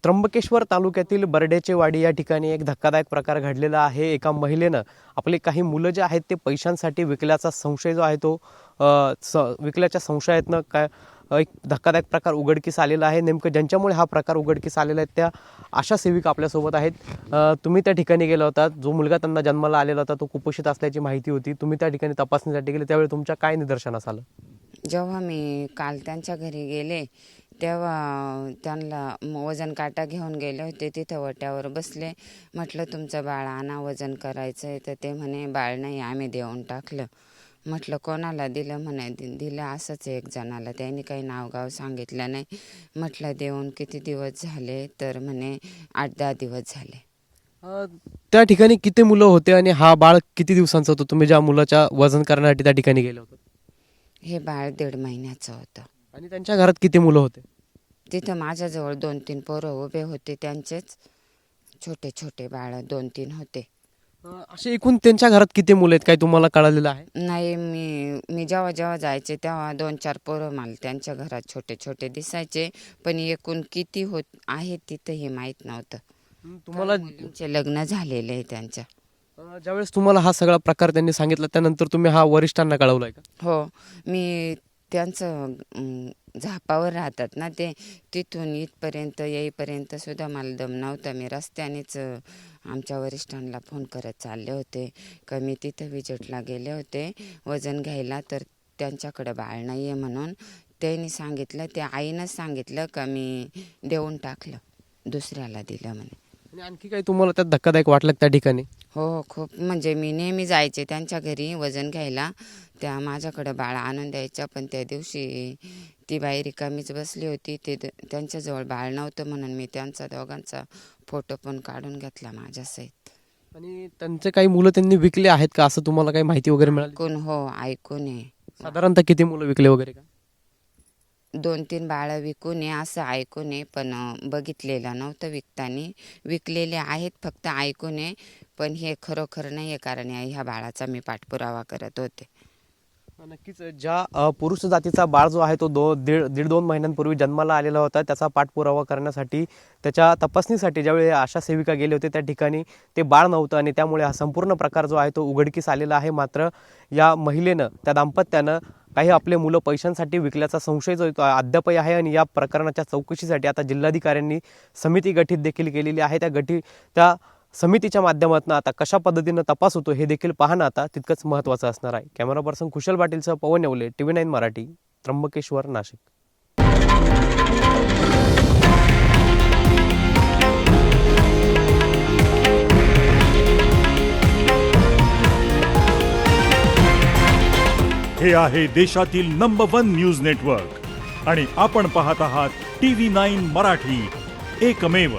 त्र्यंबकेश्वर तालुक्यातील बर्डेचेवाडी या ठिकाणी एक धक्कादायक प्रकार घडलेला आहे। एका महिलेनं आपले काही मुलं जे आहेत ते पैशांसाठी विकल्याचा संशय जो आहे तो विकल्याच्या संशयातनं काय एक धक्कादायक प्रकार उघडकीस आलेला आहे। नेमकं ज्यांच्यामुळे हा प्रकार उघडकीस आलेला आहे त्या आशा सेविका आपल्यासोबत आहेत। तुम्ही त्या ठिकाणी गेला होता, जो मुलगा त्यांना जन्माला आलेला होता तो कुपोषित असल्याची माहिती होती, तुम्ही त्या ठिकाणी तपासणीसाठी गेले, त्यावेळी तुमच्या काय निदर्शनास आलं? जेव्हा मी काल त्यांच्या घरी गेले तेव्हा त्यांना वजन काटा घेऊन गेले होते, तिथं वट्यावर बसले। म्हटलं तुमचं बाळ आणा, वजन करायचं आहे। तर ते म्हणे बाळ नाही, आम्ही देऊन टाकलं। म्हटलं कोणाला दिलं? म्हणे दिलं असंच एक जणाला, त्यांनी काही नावगाव सांगितलं नाही। म्हटलं देऊन किती दिवस झाले? तर म्हणे 8-10 दिवस झाले। त्या ठिकाणी किती मुलं होते आणि हा बाळ किती दिवसांचं होतं? तुम्ही ज्या मुलाच्या वजन करण्यासाठी त्या ठिकाणी गेले होते? हे बाळ 1.5 महिन्याचं होतं। आणि त्यांच्या घरात किती मुलं होते? तिथं माझ्याजवळ 2-3 पोरं उभे होते, त्यांचेच छोटे छोटे बाळ 2-3 होते। असे एकूण त्यांच्या घरात किती मुलं आहेत, काय तुम्हाला कळालेलं आहे? नाही, मी जेव्हा जेव्हा जायचे तेव्हा 2-4 पोरं मला त्यांच्या घरात छोटे छोटे दिसायचे, पण एकूण किती आहेत तिथं हे माहीत नव्हतं। तुम्हाला मुलींचे लग्न झालेले आहे त्यांच्या। ज्यावेळेस तुम्हाला हा सगळा प्रकार त्यांनी सांगितला त्यानंतर तुम्ही हा वरिष्ठांना कळवलाय का? हो, मी त्यांचं झापावर राहतात ना ते, तिथून इथपर्यंत येईपर्यंत सुद्धा मला दम नव्हता। मी रस्त्यानेच आमच्या वरिष्ठांना फोन करत चालले होते का मी तिथं विजिटला गेले होते वजन घ्यायला, तर त्यांच्याकडे बाळ नाही आहे म्हणून त्यांनी सांगितलं। त्या आईनंच सांगितलं का मी देऊन टाकलं, दुसऱ्याला दिलं म्हणे। आणि आणखी काही तुम्हाला त्यात धक्कादायक वाटलं त्या ठिकाणी? हो, खूप। म्हणजे मी नेहमी जायचे त्यांच्या घरी वजन घ्यायला, त्या माझ्याकडे बाळ आणून द्यायच्या। पण त्या दिवशी ती बाई रिकामीच बसली होती, त्यांच्याजवळ बाळ नव्हतं म्हणून मी त्यांचा दोघांचा फोटो पण काढून घेतला माझ्यासहित। आणि त्यांचे काही मुलं त्यांनी विकले आहेत का, असं तुम्हाला काही माहिती वगैरे मिळाली? ऐकून आहे। साधारणतः किती मुलं विकले वगैरे का? 2-3 बाळं विकून आहे असं ऐकून आहे, पण बघितलेलं नव्हतं विकताना। विकलेले आहेत फक्त ऐकून आहे, पण हे खरोखर नाही आहे, कारण ह्या बाळाचा मी पाठपुरावा करत होते। नक्कीच ज्या पुरुष जातीचा बाळ जो आहे तो 1.5-2 महिन्यांपूर्वी जन्माला आलेला होता, त्याचा पाठपुरावा करण्यासाठी त्याच्या तपासणीसाठी ज्यावेळी आशा सेविका गेले होते त्या ठिकाणी ते बाळ नव्हतं आणि त्यामुळे हा संपूर्ण प्रकार जो आहे तो उघडकीस आलेला आहे। मात्र या महिलेनं, त्या दाम्पत्यानं काही आपले मुलं पैशांसाठी विकल्याचा संशय जो अद्यापही आहे आणि या प्रकरणाच्या चौकशीसाठी आता जिल्हाधिकाऱ्यांनी समिती गठीत देखील केलेली आहे। त्या समितीच्या माध्यमातून आता कशा पद्धतीनं तपास होतो हे देखील पाहणं आता तितकंच महत्त्वाचं असणार आहे। कॅमेरा पर्सन कुशल पाटीलसह पवन येवले, TV9 मराठी, त्र्यंबकेश्वर, नाशिक। हे आहे देशातील नंबर 1 न्यूज नेटवर्क आणि आपण पाहत आहात TV9 मराठी, एकमेव।